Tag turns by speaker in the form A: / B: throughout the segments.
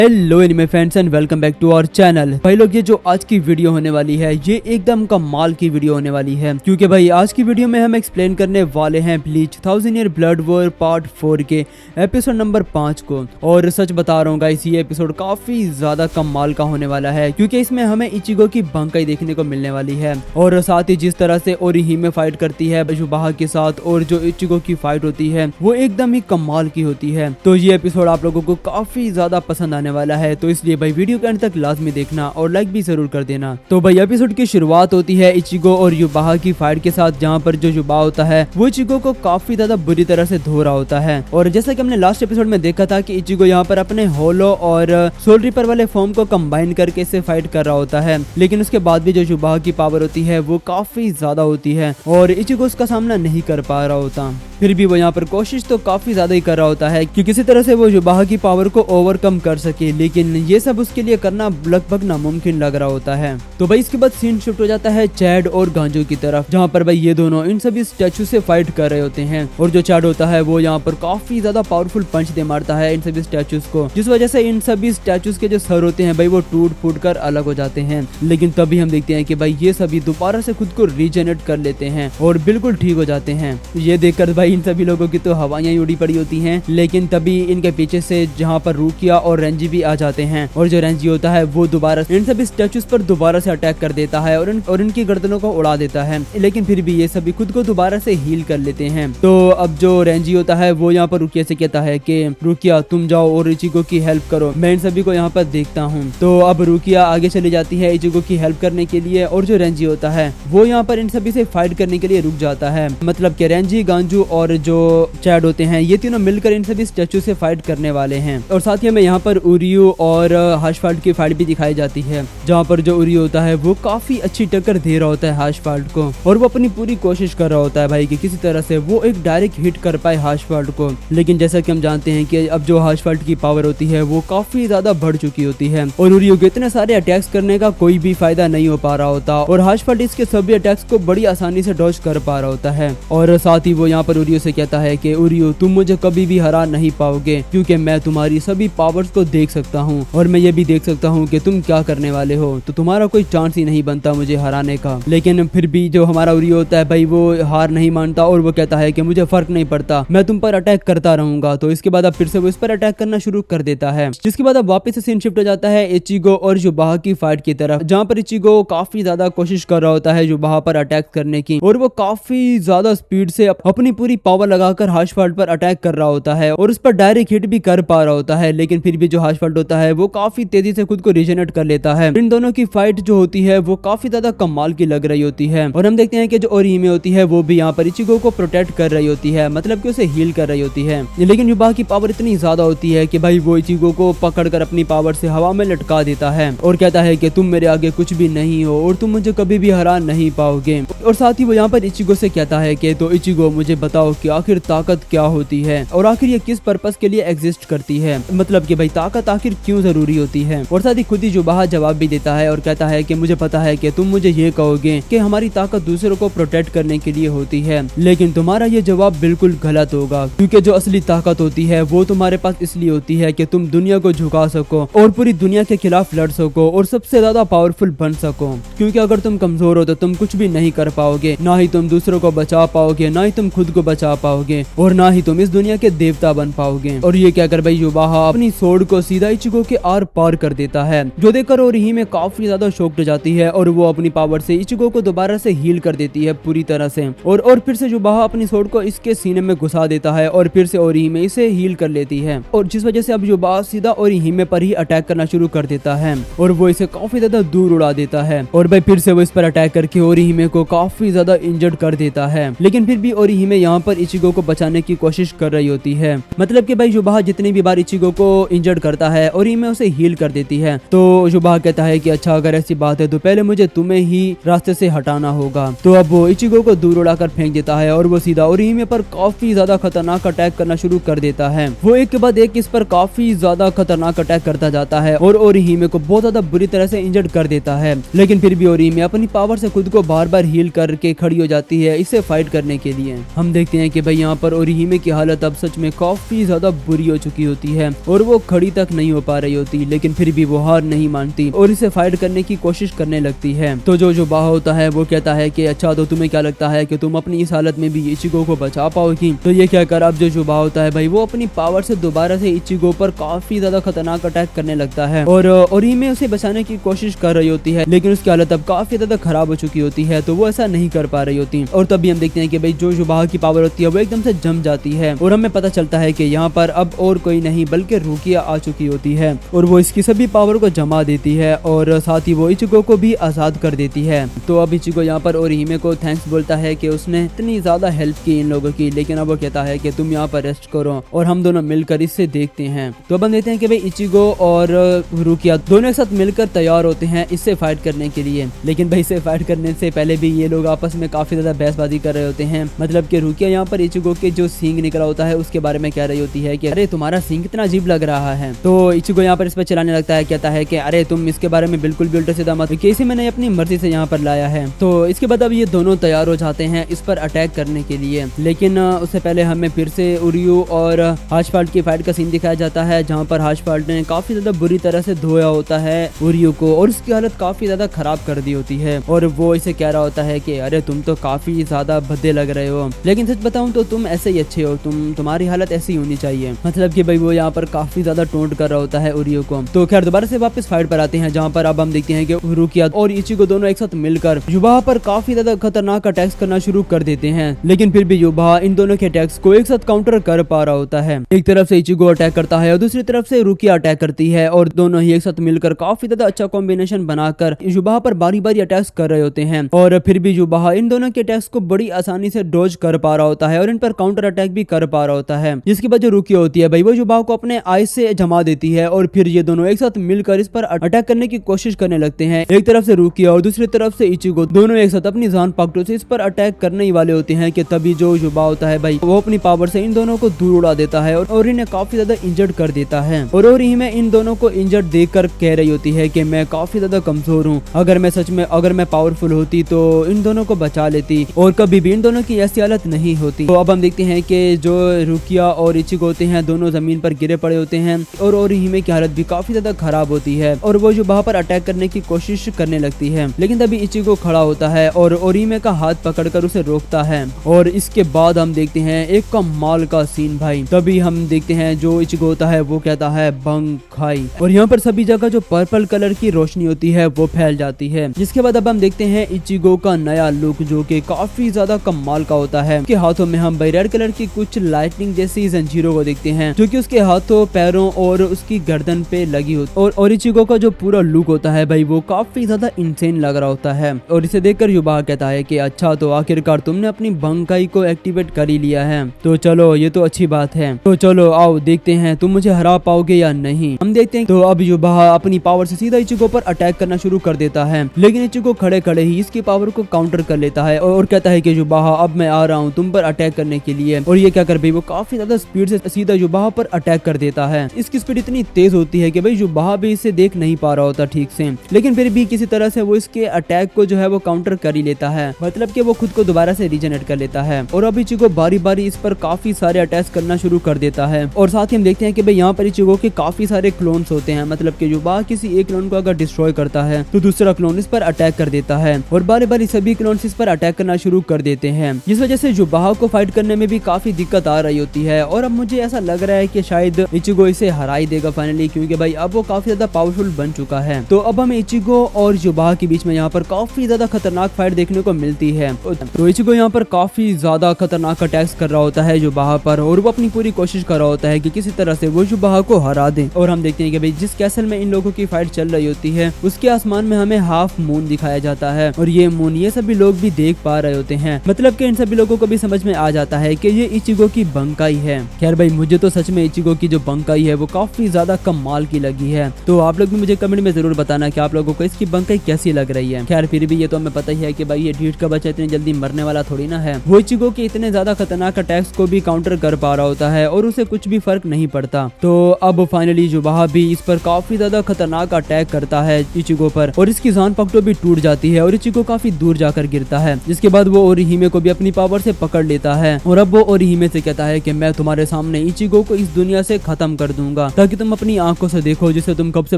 A: Hello anime fans and welcome back to our channel. भाई लोग, ये जो आज की वीडियो होने वाली है ये एकदम कमाल की वीडियो होने वाली है, क्योंकि भाई आज की वीडियो में हम एक्सप्लेन करने वाले हैं bleach 1000 year blood war part 4 के एपिसोड नंबर 5 को। और सच बता रहा हूँ गाइस, ये एपिसोड काफी ज्यादा कमाल का होने वाला है, क्योंकि इसमें हमें इचिगो की बंकाई देखने को मिलने वाली है। और साथ ही जिस तरह से ओरिहिमे फाइट करती है युबाहा के साथ और जो इचिगो की फाइट होती है वो एकदम ही कमाल की होती है। तो ये एपिसोड आप लोगों को काफी ज्यादा पसंद आने वाला है, तो इसलिए भाई वीडियो के अंत तक लाजमी देखना और लाइक भी जरूर कर देना। तो भाई एपिसोड की शुरुआत होती है इचिगो और युबाहा की फाइट के साथ, जहाँ पर जो युबाहा होता है वो इचिगो को काफी ज्यादा बुरी तरह से धो रहा होता है। और जैसा कि हमने लास्ट एपिसोड में देखा था कि इचिगो यहाँ पर अपने होलो और सोल रिपर वाले फॉर्म को कंबाइन करके इसे फाइट कर रहा होता है, लेकिन उसके बाद भी जो युबाहा की पावर होती है वो काफी ज्यादा होती है और इचिगो उसका सामना नहीं कर पा रहा होता। फिर भी वो यहाँ पर कोशिश तो काफी ज्यादा ही कर रहा होता है कि किसी तरह से वो युबाहा की पावर को ओवरकम कर सके, लेकिन ये सब उसके लिए करना लगभग नामुमकिन लग रहा होता है। तो भाई इसके बाद सीन शिफ्ट हो जाता है चैड और गांजू की तरफ, जहाँ पर भाई ये दोनों इन सभी स्टैचू से फाइट कर रहे होते हैं। और जो चैड होता है वो यहाँ पर काफी ज्यादा पावरफुल पंच दे मारता है इन सभी स्टैचूज को, जिस वजह से इन सभी स्टैचूज के जो सर होते हैं भाई वो टूट फूट कर अलग हो जाते हैं। लेकिन तभी हम देखते हैं कि भाई ये सभी दोबारा से खुद को रीजनरेट कर लेते हैं और बिल्कुल ठीक हो जाते हैं। ये देखकर भाई इन सभी लोगों की तो हवाइयां उड़ी पड़ी होती हैं, लेकिन तभी इनके पीछे से जहाँ पर रूकिया और रेंजी भी आ जाते हैं। और जो रेंजी होता है वो दोबारा इन सभी स्टैचूज पर दोबारा से अटैक कर देता है और इनकी गर्दनों को उड़ा देता है, लेकिन फिर भी ये सभी खुद को दोबारा से हील कर लेते हैं। तो अब जो रेंजी होता है वो यहाँ पर रुकिया से कहता है कि रुकिया तुम जाओ और इचिगो की हेल्प करो, मैं इन सभी को यहाँ पर देखता हूँ। तो अब रुकिया आगे चली जाती है इचिगो की हेल्प करने के लिए, और जो रेंजी होता है वो यहाँ पर इन सभी से फाइट करने के लिए रुक जाता है। मतलब कि रेंजी, गांजू और जो चैड होते हैं ये तीनों मिलकर इन सभी स्टैचू से फाइट करने वाले हैं। और साथ ही हमें यहाँ पर उरियो और हाशफाल्ट की फाइट भी दिखाई जाती है, जहाँ पर जो उरियो होता है वो काफी अच्छी टक्कर दे रहा होता है हाशफाल्ट को, और वो अपनी पूरी कोशिश कर रहा होता है भाई कि किसी तरह से वो एक डायरेक्ट हिट कर पाए हाशफाल्ट को। लेकिन जैसा कि हम जानते हैं कि अब जो हाशफाल्ट की पावर होती है वो काफी ज्यादा बढ़ चुकी होती है, और उरियो के इतने सारे अटैक्स करने का कोई भी फायदा नहीं हो पा रहा होता, और हाशफाल्ट इसके सभी अटैक्स को बड़ी आसानी से डॉज कर पा रहा होता है। और साथ ही वो यहाँ पर उरियो से कहता है कि उरियो तुम मुझे कभी भी हरा नहीं पाओगे, क्योंकि मैं तुम्हारी सभी पावर्स को देख सकता हूँ और मैं ये भी देख सकता हूँ कि तुम क्या करने वाले हो, तो तुम्हारा कोई चांस ही नहीं बनता मुझे हराने का। लेकिन फिर भी जो हमारा उरियो होता है भाई वो हार नहीं मानता, और वो कहता है कि मुझे फर्क नहीं पड़ता, मैं तुम पर अटैक करता रहूंगा। तो इसके बाद अब फिर से वो इस पर अटैक करना शुरू कर देता है, जिसके बाद अब वापस से सीन शिफ्ट हो जाता है इचिगो और युबाहा की फाइट की तरफ, जहाँ पर इचिगो काफी ज्यादा कोशिश कर रहा होता है युबाहा पर अटैक करने की, और वो काफी ज्यादा स्पीड से अपनी पूरी पावर लगाकर हाशफाल्ट पर अटैक कर रहा होता है और उस पर डायरेक्ट हिट भी कर पा रहा होता है। लेकिन फिर भी जो हाशफाल्ट होता है वो काफी तेजी से खुद को रीजनरेट कर लेता है। इन दोनों की फाइट जो होती है वो काफी ज्यादा कमाल की लग रही होती है, और हम देखते हैं कि जो ओरिहिमे होती है वो भी यहाँ पर इचिगो को प्रोटेक्ट कर रही होती है, मतलब कि उसे हील कर रही होती है। लेकिन युबाहा की पावर इतनी ज्यादा होती है कि भाई वो इचिगो को पकड़कर अपनी पावर से हवा में लटका देता है और कहता है कि तुम मेरे आगे कुछ भी नहीं हो और तुम मुझे कभी भी हरा नहीं पाओगे। और साथ ही वो यहाँ पर इचिगो से कहता है कि तो इचिगो मुझे बताओ कि आखिर ताकत क्या होती है और आखिर ये किस पर्पस के लिए एग्जिस्ट करती है, मतलब कि भाई ताकत आखिर क्यों जरूरी होती है। और साथ ही खुद ही युबाहा जवाब भी देता है और कहता है कि मुझे पता है कि तुम मुझे ये कहोगे कि हमारी ताकत दूसरों को प्रोटेक्ट करने के लिए होती है, लेकिन तुम्हारा ये जवाब बिल्कुल गलत होगा, क्योंकि जो असली ताकत होती है वो तुम्हारे पास इसलिए होती है कि तुम दुनिया को झुका सको और पूरी दुनिया के खिलाफ लड़ सको और सबसे ज्यादा पावरफुल बन सको। क्योंकि अगर तुम कमजोर हो तो तुम कुछ भी नहीं कर पाओगे, ना ही तुम दूसरों को बचा पाओगे, ना ही तुम खुद को बचा पाओगे, और ना ही तुम इस दुनिया के देवता बन पाओगे। और ये कहकर भाई युबाहा अपनी सोर्ड को सीधा इचिगो के आर पार कर देता है, जो देखकर ओरिहिमे काफी ज्यादा शॉक्ड हो जाती है, और वो अपनी पावर से इचिगो को दोबारा से हील कर देती है पूरी तरह से। और फिर से युबाहा अपनी सोर्ड को इसके सीने में घुसा देता है और फिर से ओरिहिमे इसे हील कर लेती है, और जिस वजह से अब युबाहा सीधा ओरिहिमे पर ही अटैक करना शुरू कर देता है और वो इसे काफी ज्यादा दूर उड़ा देता है। और भाई फिर से वो इस पर अटैक करके ओरिहिमे को काफी ज्यादा इंजर्ड कर देता है, लेकिन फिर भी ओरिहिमे यहाँ पर इचिगो को बचाने की कोशिश कर रही होती है। मतलब कि भाई युबाहा जितनी भी बार इचिगो को इंजर्ड करता है ओरिहिमे उसे हील कर देती है। तो युबाहा कहता है कि अच्छा अगर ऐसी बात है तो पहले मुझे तुम्हें ही रास्ते से हटाना होगा। तो अब वो इचिगो को दूर उड़ाकर फेंक देता है और वो सीधा ओरिहिमे पर काफी ज्यादा खतरनाक अटैक करना शुरू कर देता है। वो एक के बाद एक इस पर काफी ज्यादा खतरनाक अटैक करता जाता है और ओरिहिमे को बहुत ज्यादा बुरी तरह से इंजर्ड कर देता है। लेकिन फिर भी ओरिहिमे अपनी पावर से खुद को बार बार हील करके खड़ी हो जाती है इसे फाइट करने के लिए। हम देखते हैं कि भाई यहाँ पर ओरिहिमे की हालत अब सच में काफी ज्यादा बुरी हो चुकी होती है और वो खड़ी तक तक नहीं हो पा रही होती, लेकिन फिर भी वो हार नहीं मानती और इसे फाइट करने की कोशिश करने लगती है। तो जो जुबाहा होता है वो कहता है कि अच्छा, तो तुम्हें क्या लगता है कि तुम अपनी इस हालत में भी इचिगो को बचा पाओगी? तो ये क्या कर अब जो जुबाहा होता है भाई वो अपनी पावर से दोबारा से इचिगो पर काफी ज्यादा खतरनाक अटैक करने लगता है और ओरीमे उसे बचाने की कोशिश कर रही होती है, लेकिन उसकी हालत अब काफी ज्यादा खराब हो चुकी होती है, तो वो ऐसा नहीं कर पा रही होती। और तभी हम देखते हैं कि भाई जो जुबाहा की पावर होती है वो एकदम से जम जाती है और हमें पता चलता है कि यहाँ पर अब और कोई नहीं बल्कि रुकिया आ चुकी होती है और वो इसकी सभी पावर को जमा देती है और साथ ही वो इचिगो को भी आजाद कर देती है। तो अब इचिगो यहाँ पर ओरीमे को थैंक्स बोलता है कि उसने इतनी ज्यादा हेल्प की इन लोगों की, लेकिन अब वो कहता है कि तुम यहाँ पर रेस्ट करो और हम दोनों मिलकर इससे देखते हैं। तो अब हम देखते हैं कि भाई इचिगो और रुकिया दोनों एक साथ मिलकर तैयार होते हैं इससे फाइट करने के लिए, लेकिन भाई इससे फाइट करने से पहले भी ये लोग आपस में काफी ज्यादा बहसबाजी कर रहे होते हैं। मतलब कि रुकिया यहाँ पर इचिगो के जो सींग निकला होता है उसके बारे में कह रही होती है कि अरे तुम्हारा सींग कितना अजीब लग रहा है। तो इचिगो यहाँ पर इस पर चलाने लगता है, कहता है कि अरे तुम इसके बारे में बिल्कुल भी उल्टा सीधा मत, इसे मैंने अपनी मर्जी से यहाँ पर लाया है। तो इसके बाद अब ये दोनों तैयार हो जाते हैं इस पर अटैक करने के लिए, लेकिन उससे पहले हमें फिर से उरियो और हाशपाल्ट की फाइट का सीन दिखाया जाता है, जहाँ पर हाशपाल्ट ने काफी ज्यादा बुरी तरह से धोया होता है उरियो को और उसकी हालत काफी ज्यादा खराब कर दी होती है और वो इसे कह रहा होता है कि अरे तुम तो काफी ज्यादा भद्दे लग रहे हो, लेकिन सच बताऊं तो तुम ऐसे ही अच्छे हो, तुम्हारी हालत ऐसी होनी चाहिए। मतलब कि भाई वो यहाँ पर काफी ज्यादा टोंट कर रहा होता है उरियो को। तो खैर दोबारा से वापस फाइट पर आते हैं, जहाँ पर अब हम देखते हैं कि रुकिया और इचिगो दोनों एक साथ मिलकर जुबाहा पर काफी ज्यादा खतरनाक अटैक्स करना शुरू कर देते हैं, लेकिन फिर भी जुबाहा इन दोनों के अटैक्स को एक साथ काउंटर कर पा रहा होता है। एक तरफ से इचिगो अटैक करता है और दूसरी तरफ से रुकिया अटैक करती है और दोनों ही एक साथ मिलकर काफी ज्यादा अच्छा कॉम्बिनेशन बनाकर जुबाहा पर बारी बारी अटैक्स कर रहे होते हैं और फिर भी जुबाहा इन दोनों के अटैक्स को बड़ी आसानी से डॉज कर पा रहा होता है और इन पर काउंटर अटैक भी कर पा रहा होता है, जिसके बाद जो रुकिया होती है भाई वो जुबाहा को अपने आइस से जमा देती है और फिर ये दोनों एक साथ मिलकर इस पर अटैक करने की कोशिश करने लगते हैं। एक तरफ से रुकिया और दूसरी तरफ से इचिगो दोनों एक साथ अपनी जान पकड़ों से इस पर अटैक करने ही वाले होते हैं कि तभी जो जुबाहा होता है भाई वो अपनी पावर से इन दोनों को दूर उड़ा देता है और इन्हें काफी ज्यादा इंजर्ड कर देता है और ओरी में इन दोनों को इंजर्ड देखकर कह रही होती है कि मैं काफी ज्यादा कमजोर हूँ, अगर मैं पावरफुल होती तो इन दोनों को बचा लेती और कभी भी इन दोनों की ऐसी हालत नहीं होती। तो अब हम देखते हैं कि जो रुकिया और इचिगो होते हैं दोनों जमीन पर गिरे पड़े होते हैं और ओरीहिमे की हालत भी काफी ज्यादा खराब होती है और वो जुबाहा पर अटैक करने की कोशिश करने लगती है, लेकिन तभी इचिगो खड़ा होता है और ओरीहिमे का हाथ पकड़कर उसे रोकता है और इसके बाद हम देखते हैं एक कमाल का सीन भाई। तभी हम देखते हैं जो इचिगो होता है वो कहता है बंग खाई और यहाँ पर सभी जगह जो पर्पल कलर की रोशनी होती है वो फैल जाती है। जिसके बाद अब हम देखते हैं इचिगो का नया लुक जो कि काफी ज्यादा कमाल का होता है। उसके हाथों में हम भाई रेड कलर की कुछ लाइटनिंग जैसी जंजीरों को देखते हैं जो कि उसके हाथों पैरों और उसकी गर्दन पे लगी होती और इचिगो का जो पूरा लुक होता है भाई वो काफी ज्यादा इंसेन लग रहा होता है और इसे देखकर युवा कहता है कि अच्छा तो आखिरकार तुमने अपनी बंकाई को एक्टिवेट कर ही लिया है, तो चलो ये तो अच्छी बात है, तो चलो आओ देखते हैं तुम मुझे हरा पाओगे या नहीं। हम देखते हैं तो अब युवा अपनी पावर से सीधा इचिगो पर अटैक करना शुरू कर देता है, लेकिन इचिगो खड़े खड़े ही इसकी पावर को काउंटर कर लेता है और कहता है कि युवा अब मैं आ रहा हूँ तुम पर अटैक करने के लिए। और ये क्या कर भाई वो काफी ज्यादा स्पीड से सीधा युवा पर अटैक कर देता है। इसकी स्पीड इतनी तेज होती है कि भाई युवा भी इसे देख नहीं पा रहा होता ठीक से, लेकिन फिर भी किसी तरह से वो इसके अटैक को जो है वो काउंटर कर ही लेता है, मतलब कि वो खुद को दोबारा से रीजनरेट कर लेता है और अब इचिगो बारी बारी इस पर काफी सारे अटैक करना शुरू कर देता है। और साथ ही हम देखते हैं कि भाई यहाँ पर इचिगो के काफी सारे क्लोन्स होते हैं, मतलब कि युवा किसी एक क्लोन को अगर डिस्ट्रॉय करता है तो दूसरा क्लोन इस पर अटैक कर देता है और बारी बारी सभी क्लोन्स इस पर अटैक करना शुरू कर देते हैं, जिस वजह से युवा को फाइट करने में भी काफी दिक्कत आ रही होती है। और अब मुझे ऐसा लग रहा है कि शायद इचिगो इसे हरा ही देगा फाइनली, क्योंकि भाई अब वो काफी ज्यादा पावरफुल बन चुका है। तो अब हमें इचिगो और युवा के बीच में यहाँ पर काफी ज्यादा खतरनाक फाइट देखने को मिलती है। तो इचिगो यहाँ पर काफी ज्यादा खतरनाक अटैक्स कर रहा होता है युवा पर और वो अपनी पूरी कोशिश कर रहा होता है कि किसी तरह से वो युवा को हरा दे। और हम देखते हैं कि भाई जिस कैसल में इन लोगों की फाइट चल रही होती है उसके आसमान में हमें हाफ मून दिखाया जाता है और ये मून ये सभी लोग भी देख पा रहे होते हैं, मतलब कि इन सभी लोगों को भी समझ में आ जाता है कि ये इचिगो की बंकाई है। खैर भाई मुझे तो सच में इचिगो की जो बंकाई है वो काफी ज्यादा कमाल की लगी है, तो आप लोग भी मुझे कमेंट में जरूर बताना कि आप लोगों को इसकी बंकाई कैसी लग रही है। खैर फिर भी ये तो हमें पता ही है कि भाई ये ढीठ का बच्चा इतनी जल्दी मरने वाला थोड़ी ना है, वो इचिगो के इतने ज्यादा खतरनाक अटैक्स को भी काउंटर कर पा रहा होता है और उसे कुछ भी फर्क नहीं पड़ता। तो अब फाइनली युवा भी इस पर काफी ज्यादा खतरनाक अटैक करता है इचिगो पर और इसकी जान पकड़ो भी टूट जाती है और इचिगो काफी दूर जाकर गिरता है, जिसके बाद वो ओरीहिमे को भी अपनी पावर से पकड़ लेता है और अब वो ओरीहिमे से कहता है कि मैं तुम्हारे सामने इचिगो को इस दुनिया से खत्म कर दूंगा। ताकि तुम अपनी आंखों से देखो जिसे तुम कब से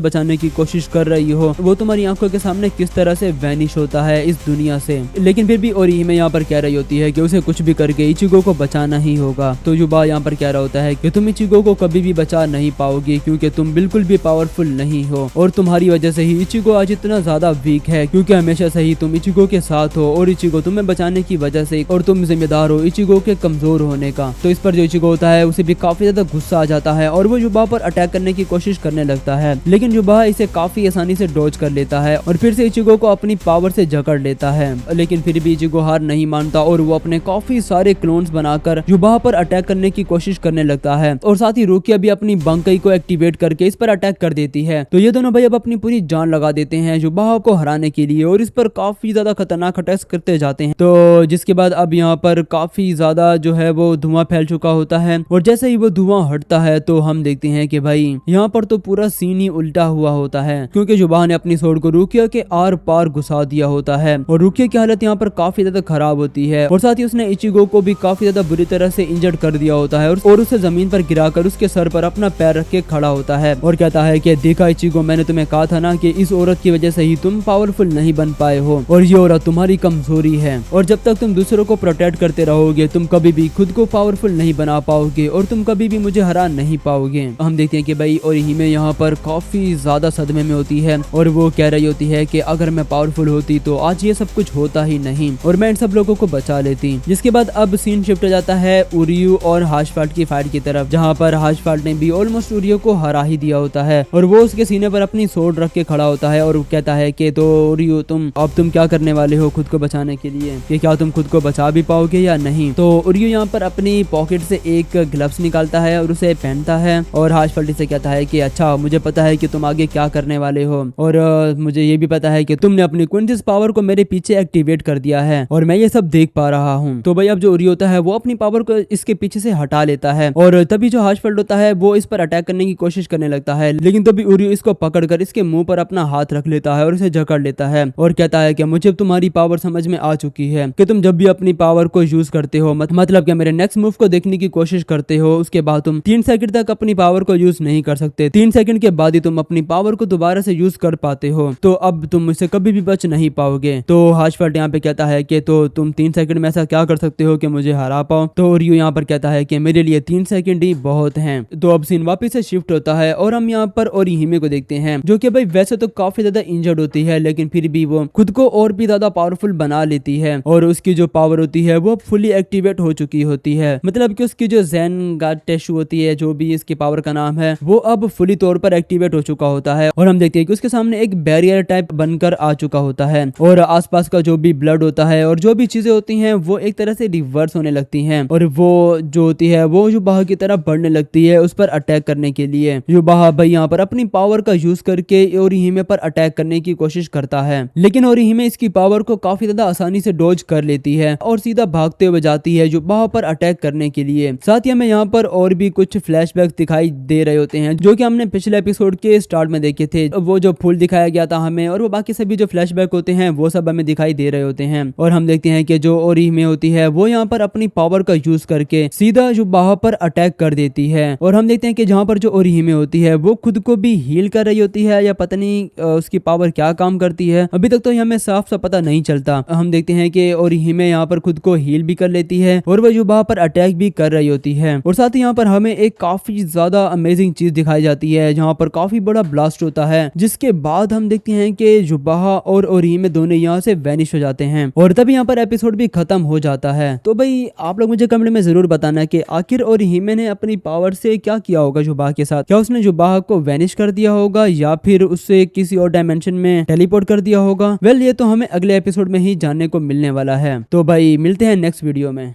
A: बचाने की कोशिश कर रही हो वो तुम्हारी आंखों के सामने किस तरह से वैनिश होता है इस दुनिया से। लेकिन फिर भी ओरिहिमे यहाँ पर कह रही होती है कि उसे कुछ भी करके इचिगो को बचाना ही होगा। तो युबा यहाँ पर कह रहा होता है कि तुम इचिगो को कभी भी बचा नहीं पाओगी क्योंकि तुम बिल्कुल भी पावरफुल नहीं हो और तुम्हारी वजह से ही इचिगो आज इतना ज्यादा वीक है, क्योंकि हमेशा से ही तुम इचिगो के साथ हो और इचिगो तुम्हें बचाने की वजह से और तुम जिम्मेदार हो इचिगो के कमजोर होने का। तो इस पर जो इचिगो होता है उसे भी काफी ज्यादा गुस्सा आ जाता है और वो युबा पर अटैक करने की कोशिश करने लगता है, लेकिन युबा इसे काफी आसानी से डॉज कर लेता है और फिर से इचिगो को अपनी पावर से जकड़ लेता है। लेकिन फिर भी इचिगो हार नहीं मानता और वो अपने काफी सारे क्लोन्स बनाकर युबा पर अटैक करने की कोशिश करने लगता है और साथ ही रुकिया भी अपनी बंकई को एक्टिवेट करके इस पर अटैक कर देती है। तो ये दोनों भाई अब अपनी पूरी जान लगा देते हैं युबा को हराने के लिए और इस पर काफी ज्यादा खतरनाक अटैक करते जाते हैं। तो जिसके बाद अब यहाँ पर काफी ज्यादा जो है वो धुआं फैल चुका होता है और जैसे ही वो धुआं हटता है तो हम देखते हैं कि भाई यहाँ पर तो पूरा सीन ही उल्टा हुआ होता है, क्योंकि युबा ने अपनी स्वॉर्ड को रुकिया के आर पार घुसा दिया होता है और रुकिया की हालत यहाँ पर काफी ज्यादा खराब होती है और साथ ही उसने इचिगो को भी काफी ज्यादा बुरी तरह से इंजर्ड कर दिया होता है और उसे जमीन पर गिराकर उसके सर पर अपना पैर रख के खड़ा होता है और कहता है कि देखा इचिगो, मैंने तुम्हें कहा था ना कि इस औरत की वजह से ही तुम पावरफुल नहीं बन पाए हो और ये औरत तुम्हारी कमजोरी है और जब तक तुम दूसरों को प्रोटेक्ट करते रहोगे तुम कभी भी खुद को पावरफुल नहीं बना पाओगे और तुम कभी भी मुझे हरा नहीं पाओगे। हम देखते हैं कि भाई ओरिहिमे यहाँ पर काफी ज्यादा सदमे में होती है और वो कह रही होती है कि अगर मैं पावरफुल होती तो आज ये सब कुछ होता ही नहीं और मैं इन सब लोगों को बचा लेती। जिसके बाद अब सीन शिफ्ट हो जाता है उरियू और हाशफाल्ट की फाइट की तरफ, जहाँ पर हाशफाल्ट ने भी ऑलमोस्ट उरियू को हरा ही दिया होता है और वो उसके सीने पर अपनी सोड रख के खड़ा होता है और कहता है कि तो उरियू तुम क्या करने वाले हो खुद को बचाने के लिए, कि क्या तुम खुद को बचा भी पाओगे या नहीं। तो उरियू यहाँ पर अपनी पॉकेट से एक ग्लव्स निकालता है और उसे पहनता है और हाशफाल्ट से कहता है कि अच्छा मुझे पता है कि तुम आगे क्या करने वाले हो और मुझे ये भी पता है कि तुमने अपनी क्विंटिस पावर को मेरे पीछे एक्टिवेट कर दिया है और मैं ये सब देख पा रहा हूँ। तो भाई अब जो उरियू होता है वो अपनी पावर को इसके पीछे से हटा लेता है और तभी जो हाशफाल्ट होता है वो इस पर अटैक करने की कोशिश करने लगता है, लेकिन तभी उरियू इसको पकड़कर इसके मुंह पर अपना हाथ रख लेता है और इसे जकड़ लेता है और कहता है कि मुझे तुम्हारी पावर समझ में आ चुकी है कि तुम जब भी अपनी पावर को यूज करते हो मतलब कि मेरे नेक्स्ट मूव को देखने की कोशिश करते हो उसके बाद तुम 3 सेकंड तक अपनी पावर को यूज नहीं कर सकते, 3 सेकंड के बाद ही तुम अपनी पावर को दोबारा से यूज कर पाते हो, तो अब तुम मुझसे कभी भी बच नहीं पाओगे। तो हाशफाल्ट यहाँ पे कहता है कि तो तुम 3 सेकंड में ऐसा क्या कर सकते हो कि मुझे हरा पाओ। तो रियो यहाँ पर कहता है कि मेरे लिए 3 सेकंड ही बहुत हैं। तो अब सीन वापस से शिफ्ट होता है और हम यहाँ पर ओरिहिमे को देखते हैं जो कि भाई वैसे तो काफी ज्यादा इंजर्ड होती है, लेकिन फिर भी वो खुद को और भी ज्यादा पावरफुल बना लेती है और उसकी जो पावर होती है वो फुली एक्टिवेट हो चुकी होती है, मतलब कि उसकी जो ज़ेन गार्ड टेशु होती है जो भी इसकी पावर का नाम है वो अब फुली तौर पर एक्टिवेट हो चुका होता है और हम देखते हैं कि उसके सामने एक बैरियर टाइप बनकर आ चुका होता है और आसपास का जो भी ब्लड होता है और जो भी चीजें होती हैं वो एक तरह से रिवर्स होने लगती हैं और वो जो होती है वो युबाहा की तरफ बढ़ने लगती है उस पर अटैक करने के लिए। युबाहा भाई यहाँ पर अपनी पावर का यूज करके ओरिहिमे पर अटैक करने की कोशिश करता है, लेकिन ओरिहिमे इसकी पावर को काफी ज्यादा आसानी से डॉज कर लेती है और सीधा भागते हुए जाती है युबाहा पर अटैक करने के लिए। साथ ही हमें यहाँ पर और भी कुछ फ्लैशबैक दिखाई दे रहे होते हैं जो कि हमने पिछले एपिसोड के स्टार्ट में देखे थे। वो जो फूल दिखाया गया था हमें और वो बाकी सभी जो फ्लैशबैक होते हैं वो सब हमें दिखाई दे रहे होते हैं और हम देखते हैं कि जो ओरिहिमे होती है वो यहाँ पर अपनी पावर का यूज करके सीधा युबाहा पर अटैक कर देती है और हम देखते हैं कि जहाँ पर जो ओरिहिमे होती है वो खुद को भी हील कर रही होती है या पता नहीं उसकी पावर क्या काम करती है, अभी तक तो हमें साफ सा पता नहीं चलता। हम देखते हैं कि ओरिहिमे यहाँ पर खुद को हील भी कर लेती है और वो युबाहा पर अटैक भी कर रही होती है और साथ ही यहाँ पर हमें एक काफी ज्यादा अमेजिंग चीज दिखाई जाती है जहाँ पर काफी बड़ा ब्लास्ट होता है, जिसके बाद हम देखते हैं कि युबाहा और ओरिहिमे दोनों यहाँ से वैनिश हो जाते हैं और तभी यहाँ पर एपिसोड भी खत्म हो जाता है। तो भाई आप लोग मुझे कमेंट में जरूर बताना कि आखिर ओरिहिमे ने अपनी पावर से क्या किया होगा युबाहा के साथ, क्या उसने युबाहा को वैनिश कर दिया होगा या फिर उससे किसी और डायमेंशन में टेलीपोर्ट कर दिया होगा। वेल ये तो हमें अगले एपिसोड में ही जानने को मिलने वाला है। तो भाई मिलते हैं नेक्स्ट वीडियो में।